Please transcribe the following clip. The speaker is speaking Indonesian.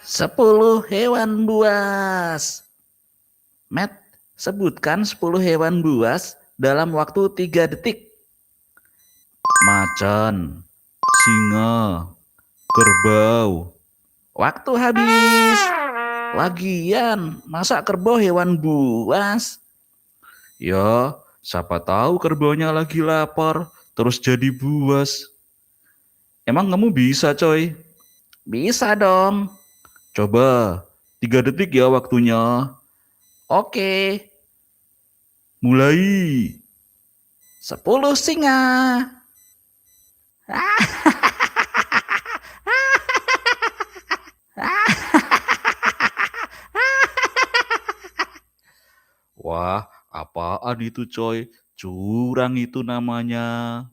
10 hewan buas. Med, sebutkan 10 hewan buas dalam waktu 3 detik. Macan, singa, kerbau. Waktu habis. Lagian, masa kerbau hewan buas? Ya, siapa tahu kerbaunya lagi lapar, terus jadi buas. Emang kamu bisa, coy? Bisa dong. Coba, 3 detik ya waktunya. Oke, mulai. 10 singa. Wah, apaan itu coy? Curang itu namanya.